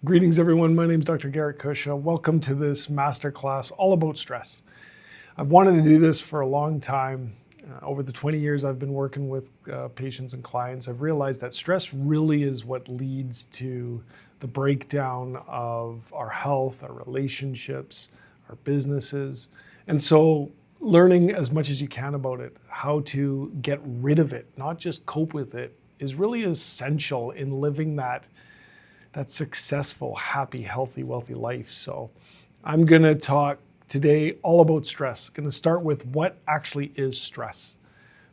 Greetings, everyone. My name is Dr. Garret Kusch. Welcome to this masterclass all about stress. I've wanted to do this for a long time. Over the 20 years I've been working with patients and clients, I've realized that stress really is what leads to the breakdown of our health, our relationships, our businesses. And so learning as much as you can about it, how to get rid of it, not just cope with it, is really essential in living that successful, happy, healthy, wealthy life. So I'm going to talk today all about stress. Going to start with what actually is stress,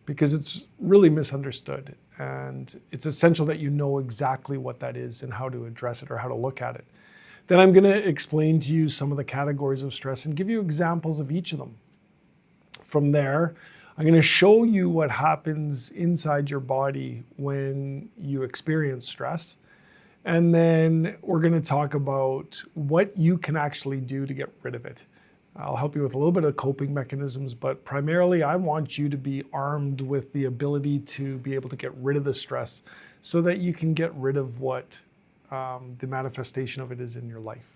because it's really misunderstood, and it's essential that you know exactly what that is and how to address it or how to look at it. Then I'm going to explain to you some of the categories of stress and give you examples of each of them. From there, I'm going to show you what happens inside your body when you experience stress. And then we're going to talk about what you can actually do to get rid of it. I'll help you with a little bit of coping mechanisms, but primarily I want you to be armed with the ability to be able to get rid of the stress so that you can get rid of what the manifestation of it is in your life.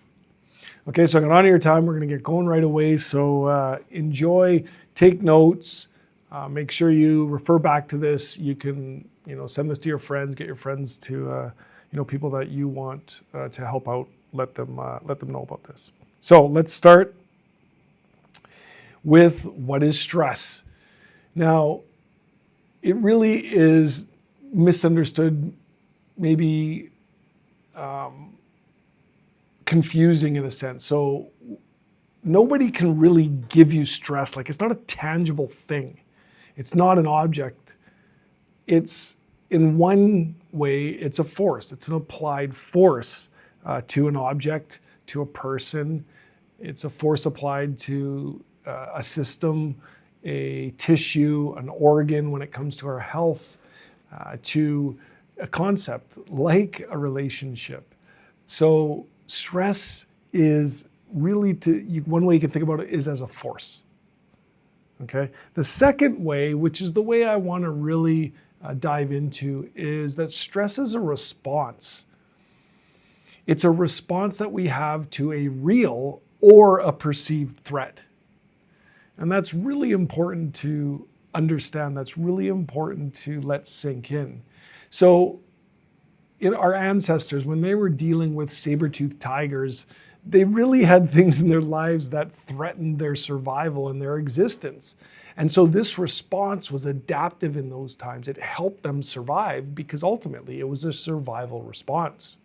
Okay, so I'm going to honor your time. We're going to get going right away. So enjoy, take notes, make sure you refer back to this. You can, send this to your friends, get your friends to, people that you want to help out, let them know about this. So let's start with what is stress. Now, it really is misunderstood, maybe confusing in a sense. So nobody can really give you stress. Like, it's not a tangible thing. It's not an object. It's, in one way, it's a force. It's an applied force to an object, to a person. It's a force applied to a system, a tissue, an organ when it comes to our health, to a concept like a relationship. So stress is really, one way you can think about it is as a force. Okay. The second way, which is the way I want to really dive into, is that stress is a response. It's a response that we have to a real or a perceived threat. And that's really important to understand. That's really important to let sink in. So our ancestors, when they were dealing with saber-toothed tigers, they really had things in their lives that threatened their survival and their existence. And so this response was adaptive in those times. It helped them survive because ultimately it was a survival response.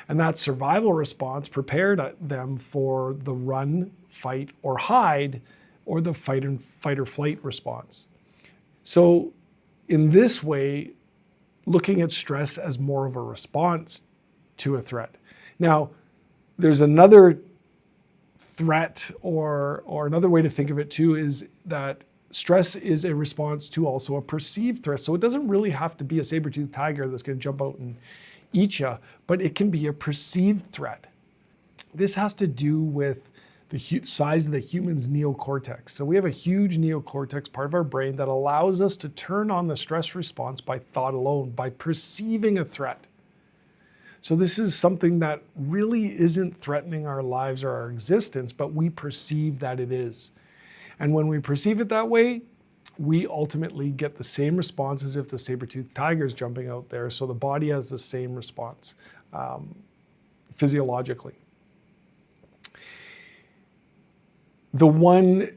And that survival response prepared them for the run, fight, or hide, or the fight or flight response. So in this way, looking at stress as more of a response to a threat. Now, there's another threat or another way to think of it too, is that stress is a response to also a perceived threat. So it doesn't really have to be a saber-toothed tiger that's going to jump out and eat you, but it can be a perceived threat. This has to do with the size of the human's neocortex. So we have a huge neocortex, part of our brain, that allows us to turn on the stress response by thought alone, by perceiving a threat. So this is something that really isn't threatening our lives or our existence, but we perceive that it is. And when we perceive it that way, we ultimately get the same response as if the saber-toothed tiger is jumping out there. So the body has the same response physiologically. The one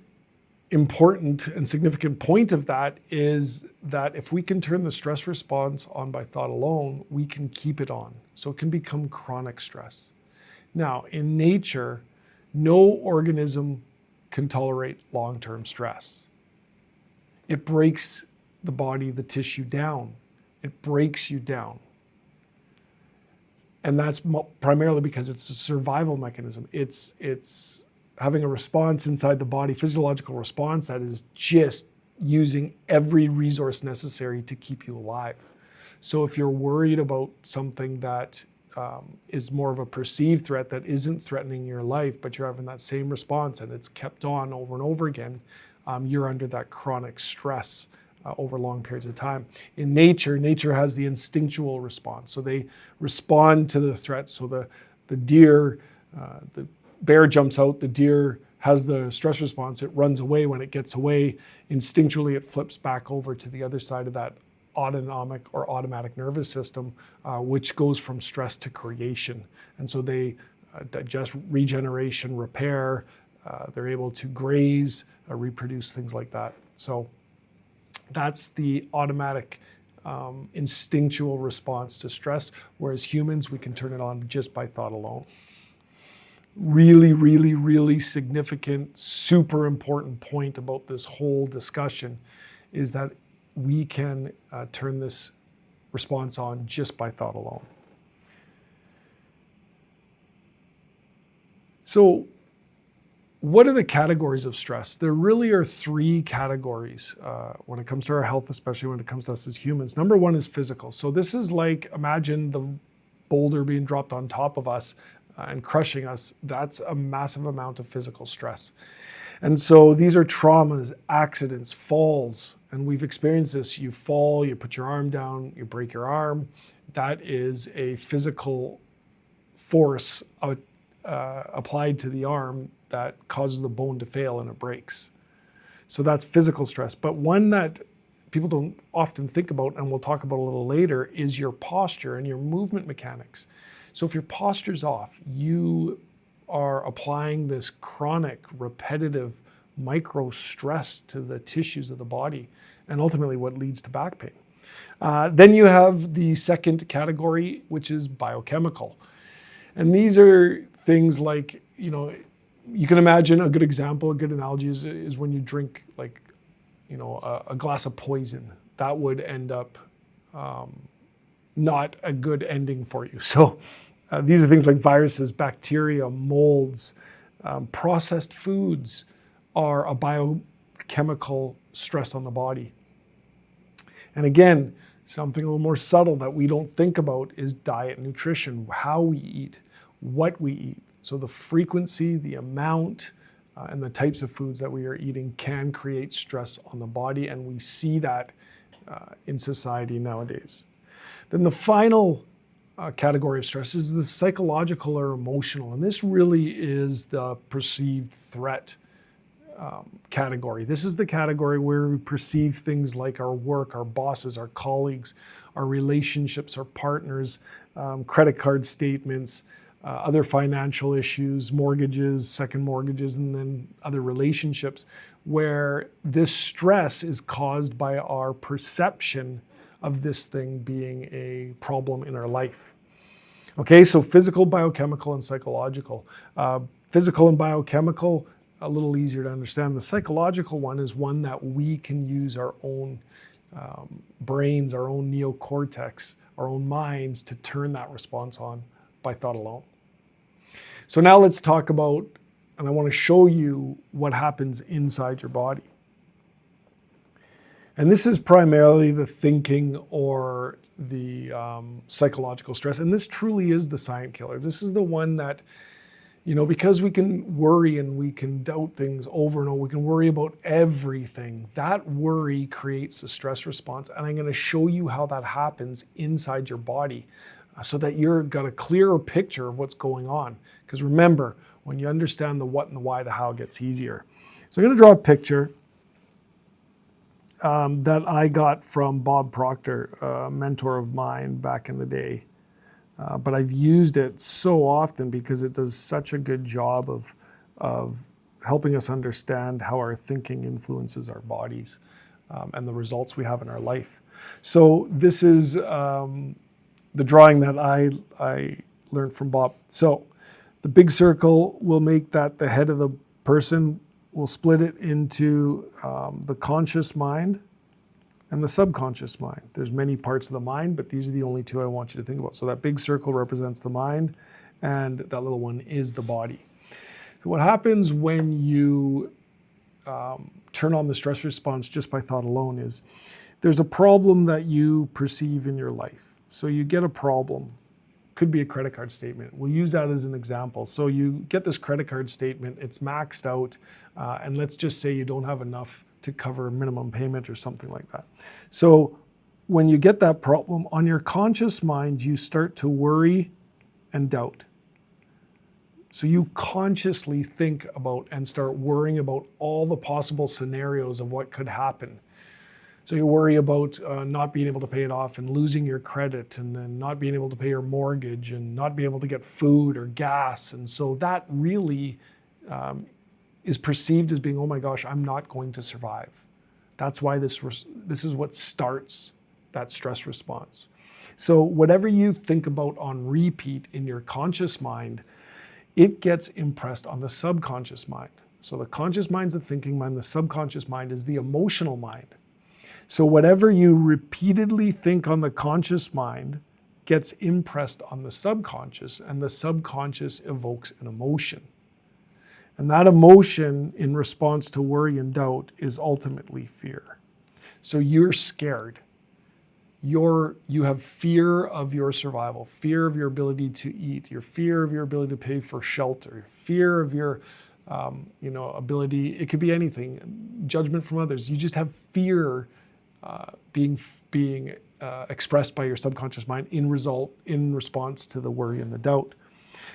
important and significant point of that is that if we can turn the stress response on by thought alone, we can keep it on. So it can become chronic stress. Now, in nature, no organism can tolerate long-term stress. It breaks the body, the tissue down. It breaks you down. And that's primarily because it's a survival mechanism. It's having a response inside the body, physiological response that is just using every resource necessary to keep you alive. So if you're worried about something that is more of a perceived threat that isn't threatening your life, but you're having that same response and it's kept on over and over again, you're under that chronic stress over long periods of time. In nature has the instinctual response. So they respond to the threat. So the deer, the bear jumps out, the deer has the stress response, it runs away. When it gets away, instinctually it flips back over to the other side of that autonomic or automatic nervous system, which goes from stress to creation. And so they digest, regeneration, repair, they're able to graze, reproduce, things like that. So that's the automatic instinctual response to stress, whereas humans, we can turn it on just by thought alone. Really, really, really significant, super important point about this whole discussion is that we can turn this response on just by thought alone. So what are the categories of stress? There really are three categories when it comes to our health, especially when it comes to us as humans. Number one is physical. So this is like, imagine the boulder being dropped on top of us and crushing us. That's a massive amount of physical stress. And so these are traumas, accidents, falls, and we've experienced this. You fall, you put your arm down, you break your arm. That is a physical force applied to the arm that causes the bone to fail and it breaks. So that's physical stress. But one that people don't often think about, and we'll talk about a little later, is your posture and your movement mechanics. So if your posture's off, you are applying this chronic, repetitive micro stress to the tissues of the body, and ultimately what leads to back pain. Then you have the second category, which is biochemical. And these are things like, you can imagine a good example, a good analogy is when you drink a glass of poison. That would end up not a good ending for you. So these are things like viruses, bacteria, molds, processed foods are a biochemical stress on the body. And again, something a little more subtle that we don't think about is diet and nutrition, how we eat, what we eat. So the frequency, the amount, and the types of foods that we are eating can create stress on the body, and we see that in society nowadays. Then the final category of stress is the psychological or emotional, and this really is the perceived threat category. This is the category where we perceive things like our work, our bosses, our colleagues, our relationships, our partners, credit card statements, other financial issues, mortgages, second mortgages, and then other relationships, where this stress is caused by our perception of this thing being a problem in our life. Okay, so physical, biochemical, and psychological. Physical and biochemical, a little easier to understand. The psychological one is one that we can use our own brains, our own neocortex, our own minds to turn that response on by thought alone. So now let's talk about, and I want to show you what happens inside your body. And this is primarily the thinking or the psychological stress. And this truly is the silent killer. This is the one that, because we can worry and we can doubt things over and over, we can worry about everything. That worry creates a stress response. And I'm going to show you how that happens inside your body so that you've got a clearer picture of what's going on. Because remember, when you understand the what and the why, the how gets easier. So I'm going to draw a picture that I got from Bob Proctor, a mentor of mine back in the day. But I've used it so often because it does such a good job of helping us understand how our thinking influences our bodies and the results we have in our life. So this is the drawing that I learned from Bob. So the big circle will make that the head of the person. We'll split it into the conscious mind and the subconscious mind. There's many parts of the mind, but these are the only two I want you to think about. So that big circle represents the mind, and that little one is the body. So what happens when you turn on the stress response just by thought alone is there's a problem that you perceive in your life. So you get a problem. Could be a credit card statement. We'll use that as an example. So you get this credit card statement, it's maxed out, and let's just say you don't have enough to cover a minimum payment or something like that. So when you get that problem, on your conscious mind, you start to worry and doubt. So you consciously think about and start worrying about all the possible scenarios of what could happen. So you worry about not being able to pay it off and losing your credit, and then not being able to pay your mortgage and not being able to get food or gas. And so that really is perceived as being, oh my gosh, I'm not going to survive. That's why this is what starts that stress response. So whatever you think about on repeat in your conscious mind, it gets impressed on the subconscious mind. So the conscious mind's the thinking mind, the subconscious mind is the emotional mind. So whatever you repeatedly think on the conscious mind gets impressed on the subconscious, and the subconscious evokes an emotion. And that emotion in response to worry and doubt is ultimately fear. So you're scared. You have fear of your survival, fear of your ability to eat, your fear of your ability to pay for shelter, fear of your ability, it could be anything, judgment from others. You just have fear being expressed by your subconscious mind in response to the worry and the doubt.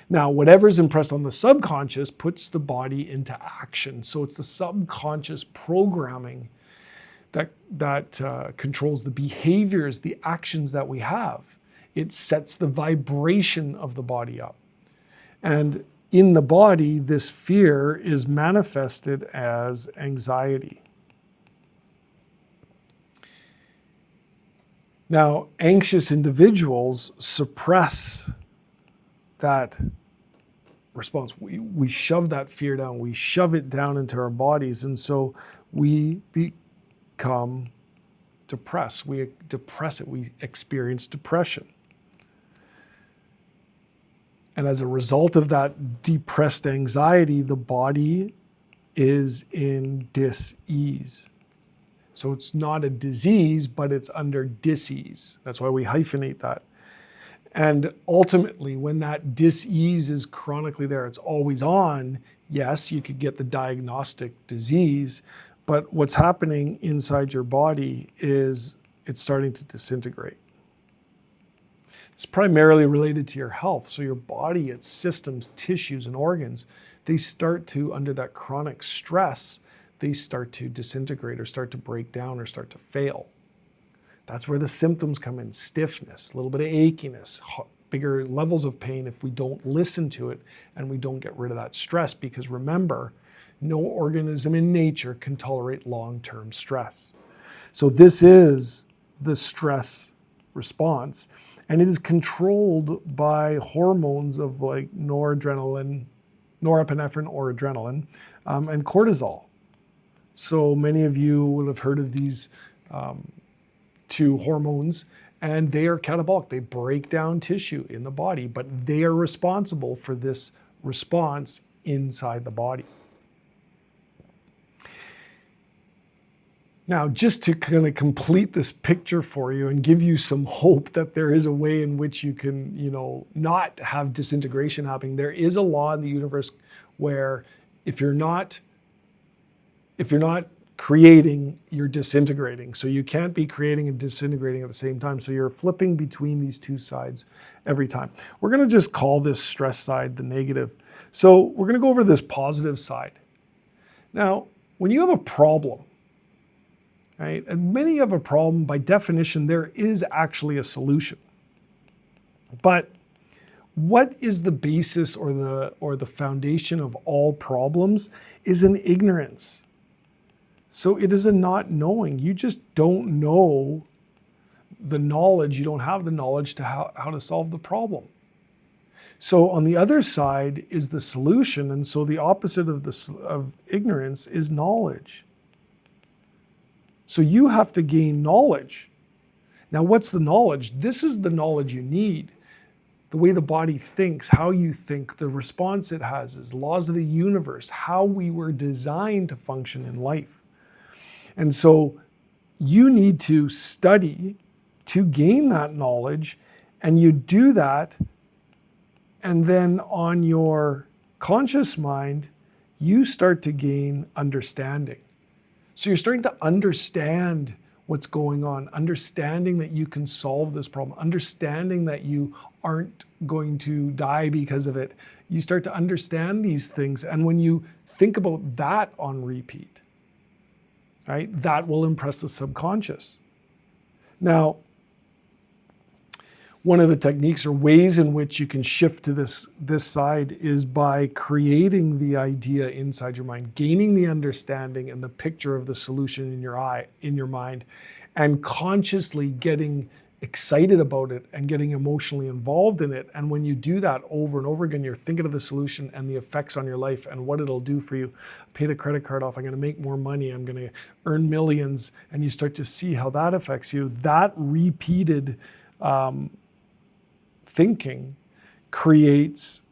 Now, whatever's impressed on the subconscious puts the body into action. So it's the subconscious programming that controls the behaviors, the actions that we have. It sets the vibration of the body up. And in the body, this fear is manifested as anxiety. Now, anxious individuals suppress that response. We shove that fear down, we shove it down into our bodies, and so we become depressed. We depress it, we experience depression. And as a result of that depressed anxiety, the body is in dis-ease. So it's not a disease, but it's under dis-ease. That's why we hyphenate that. And ultimately, when that dis-ease is chronically there, it's always on, yes, you could get the diagnostic disease, but what's happening inside your body is it's starting to disintegrate. It's primarily related to your health. So your body, its systems, tissues, and organs, they start to, under that chronic stress, they start to disintegrate or start to break down or start to fail. That's where the symptoms come in: stiffness, a little bit of achiness, bigger levels of pain if we don't listen to it and we don't get rid of that stress. Because remember, no organism in nature can tolerate long-term stress. So this is the stress response, and it is controlled by hormones of like norepinephrine or adrenaline, and cortisol. So many of you will have heard of these two hormones, and they are catabolic. They break down tissue in the body, but they are responsible for this response inside the body. Now, just to kind of complete this picture for you and give you some hope that there is a way in which you can, not have disintegration happening, there is a law in the universe where if you're not creating, you're disintegrating. So you can't be creating and disintegrating at the same time. So you're flipping between these two sides every time. We're going to just call this stress side the negative. So we're going to go over this positive side. Now, when you have a problem, right, and many have a problem, by definition, there is actually a solution. But what is the basis or the foundation of all problems is an ignorance. So it is a not knowing. You just don't know the knowledge. You don't have the knowledge to how to solve the problem. So on the other side is the solution. And so the opposite of ignorance is knowledge. So you have to gain knowledge. Now, what's the knowledge? This is the knowledge you need. The way the body thinks, how you think, the response it has, is laws of the universe, how we were designed to function in life. And so you need to study to gain that knowledge, and you do that, and then on your conscious mind, you start to gain understanding. So you're starting to understand what's going on, understanding that you can solve this problem, understanding that you aren't going to die because of it. You start to understand these things. And when you think about that on repeat, right, that will impress the subconscious. Now, one of the techniques or ways in which you can shift to this side is by creating the idea inside your mind, gaining the understanding and the picture of the solution in your mind, and consciously getting excited about it and getting emotionally involved in it. And when you do that over and over again, you're thinking of the solution and the effects on your life and what it'll do for you. Pay the credit card off, I'm going to make more money, I'm going to earn millions, and you start to see how that affects you. That repeated thinking creates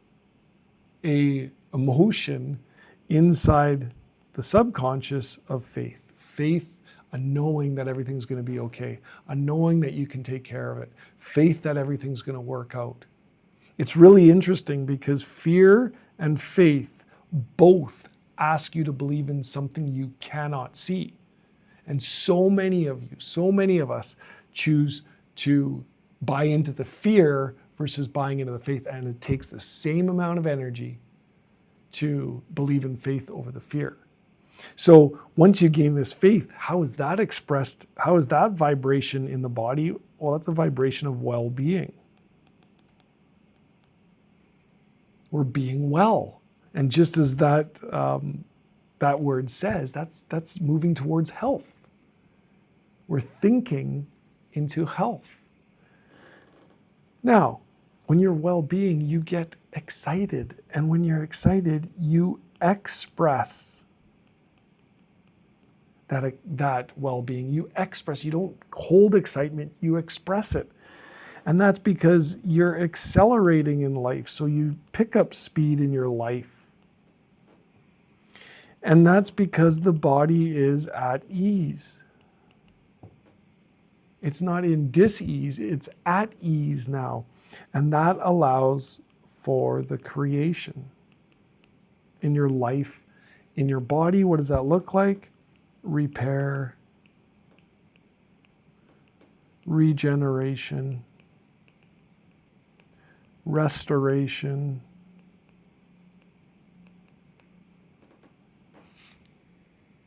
a emotion inside the subconscious of faith. Faith, a knowing that everything's going to be okay, a knowing that you can take care of it, faith that everything's going to work out. It's really interesting because fear and faith both ask you to believe in something you cannot see. And so many of you, so many of us choose to buy into the fear versus buying into the faith. And it takes the same amount of energy to believe in faith over the fear. So once you gain this faith, how is that expressed? How is that vibration in the body? Well, that's a vibration of well-being. We're being well. And just as that word says, that's moving towards health. We're thinking into health. Now, when you're well-being, you get excited. And when you're excited, you express that well-being. You express, you don't hold excitement, you express it. And that's because you're accelerating in life. So you pick up speed in your life. And that's because the body is at ease. It's not in dis-ease, it's at ease now. And that allows for the creation in your life, in your body. What does that look like? Repair, regeneration, restoration,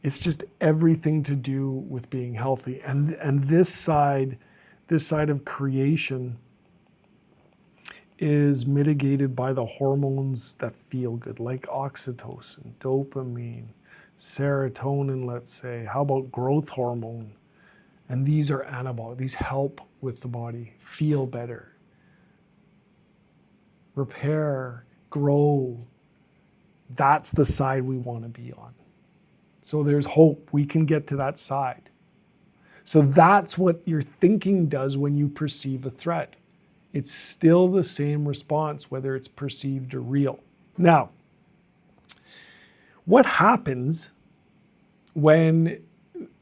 it's just everything to do with being healthy. And this side of creation is mitigated by the hormones that feel good, like oxytocin, dopamine, serotonin, let's say. How about growth hormone? And these are anabolic. These help with the body feel better, repair, grow. That's the side we want to be on. So there's hope. We can get to that side. So that's what your thinking does when you perceive a threat. It's still the same response, whether it's perceived or real. Now, what happens when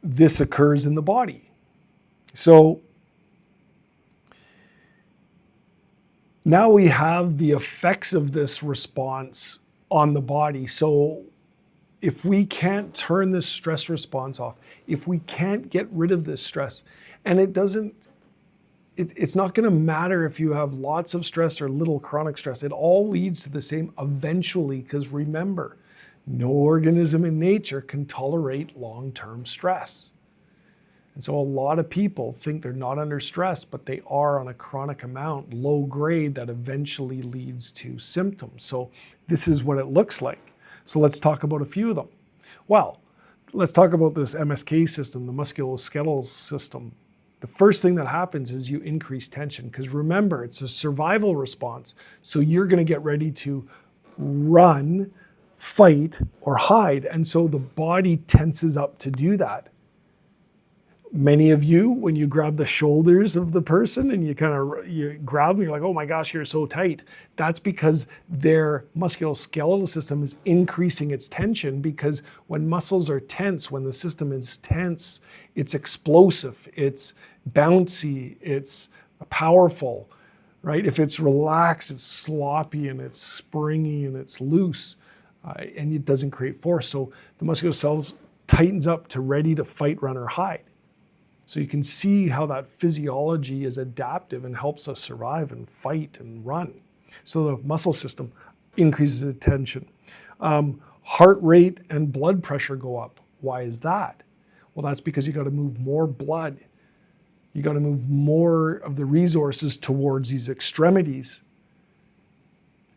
this occurs in the body? So now we have the effects of this response on the body. So if we can't turn this stress response off, if we can't get rid of this stress, and it's not going to matter if you have lots of stress or little chronic stress. It all leads to the same eventually, because remember, no organism in nature can tolerate long-term stress. And so a lot of people think they're not under stress, but they are on a chronic amount, low grade, that eventually leads to symptoms. So this is what it looks like. So let's talk about a few of them. Well, let's talk about this MSK system, the musculoskeletal system. The first thing that happens is you increase tension, because remember, it's a survival response. So you're going to get ready to run, fight, or hide. And so the body tenses up to do that. Many of you, when you grab the shoulders of the person and you grab them, you're like, oh my gosh, you're so tight. That's because their musculoskeletal system is increasing its tension, because when muscles are tense, when the system is tense, it's explosive, it's bouncy, it's powerful, right? If it's relaxed, it's sloppy and it's springy and it's loose, and it doesn't create force. So the tightens up to ready to fight, run, or hide. So you can see how that physiology is adaptive and helps us survive and fight and run. So the muscle system increases attention. Heart rate and blood pressure go up. Why is that? Well, that's because you got to move more blood. You got to move more of the resources towards these extremities.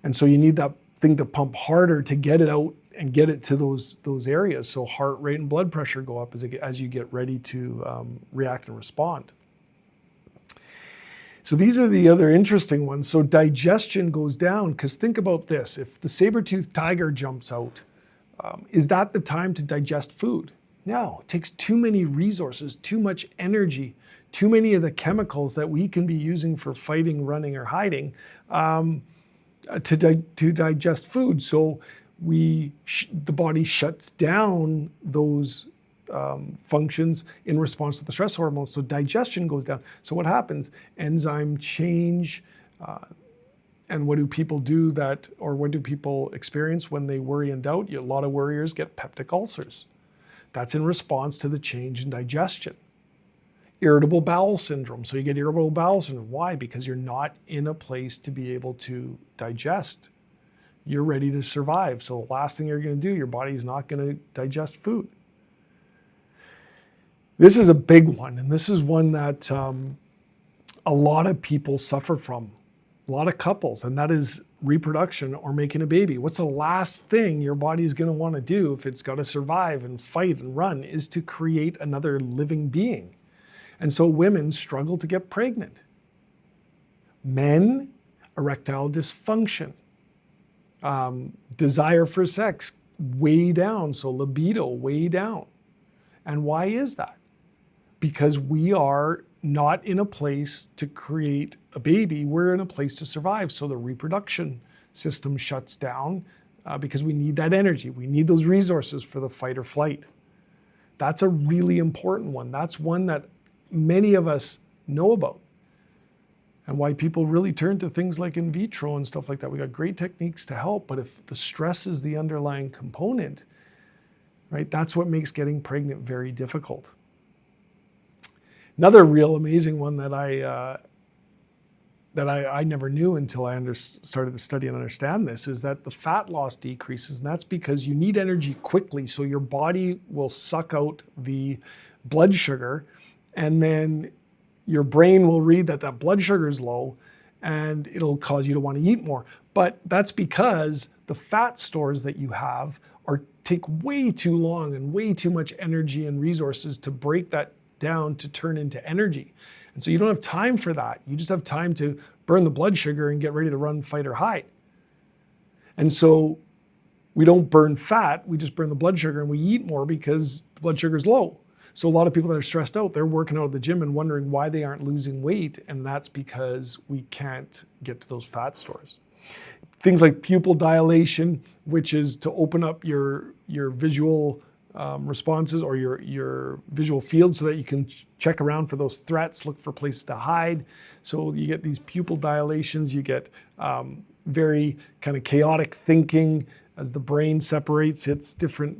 And so you need that thing to pump harder to get it out and get it to those areas. So heart rate and blood pressure go up as you get ready to react and respond. So these are the other interesting ones. So digestion goes down, because think about this. If the saber-toothed tiger jumps out, is that the time to digest food? No, it takes too many resources, too much energy, too many of the chemicals that we can be using for fighting, running, or hiding to digest food. So the body shuts down those functions in response to the stress hormones. So digestion goes down. So what happens? Enzyme change. And what do people do what do people experience when they worry and doubt? A lot of worriers get peptic ulcers. That's in response to the change in digestion. Irritable bowel syndrome. So you get irritable bowel syndrome. Why? Because you're not in a place to be able to digest. You're ready to survive. So the last thing you're going to do, your body's not going to digest food. This is a big one, and this is one that a lot of people suffer from, a lot of couples, and that is reproduction or making a baby. What's the last thing your body is going to want to do if it's got to survive and fight and run is to create another living being. And so women struggle to get pregnant. Men, erectile dysfunction, desire for sex way down, so libido way down. And why is that? Because we are not in a place to create a baby, we're in a place to survive. So the reproduction system shuts down because we need that energy. We need those resources for the fight or flight. That's a really important one. That's one that many of us know about, and why people really turn to things like in vitro and stuff like that. We got great techniques to help, but if the stress is the underlying component, right, that's what makes getting pregnant very difficult. Another real amazing one that I never knew until I started to study and understand this is that the fat loss decreases, and that's because you need energy quickly, so your body will suck out the blood sugar, and then your brain will read that blood sugar is low, and it'll cause you to want to eat more. But that's because the fat stores that you have take way too long and way too much energy and resources to break that down to turn into energy. And so you don't have time for that. You just have time to burn the blood sugar and get ready to run, fight, or hide. And so we don't burn fat, we just burn the blood sugar, and we eat more because the blood sugar is low. So a lot of people that are stressed out, they're working out at the gym and wondering why they aren't losing weight, and that's because we can't get to those fat stores. Things like pupil dilation, which is to open up your visual responses or your visual field so that you can check around for those threats, look for places to hide. So you get these pupil dilations, you get very kind of chaotic thinking as the brain separates its different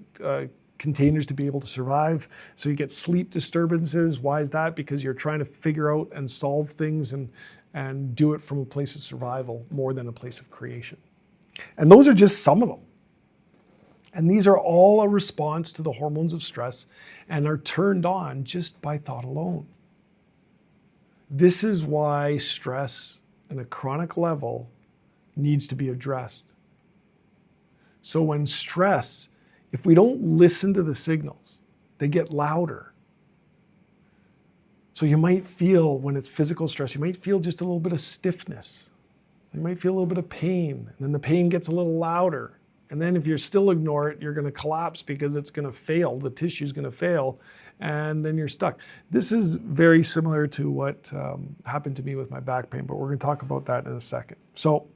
containers to be able to survive. So you get sleep disturbances. Why is that? Because you're trying to figure out and solve things and do it from a place of survival more than a place of creation. And those are just some of them. And these are all a response to the hormones of stress and are turned on just by thought alone. This is why stress at a chronic level needs to be addressed. So when stress, if we don't listen to the signals, they get louder. So you might feel, when it's physical stress, you might feel just a little bit of stiffness. You might feel a little bit of pain, and then the pain gets a little louder. And then if you still ignore it, you're going to collapse because it's going to fail. The tissue's going to fail, and then you're stuck. This is very similar to what happened to me with my back pain, but we're going to talk about that in a second. So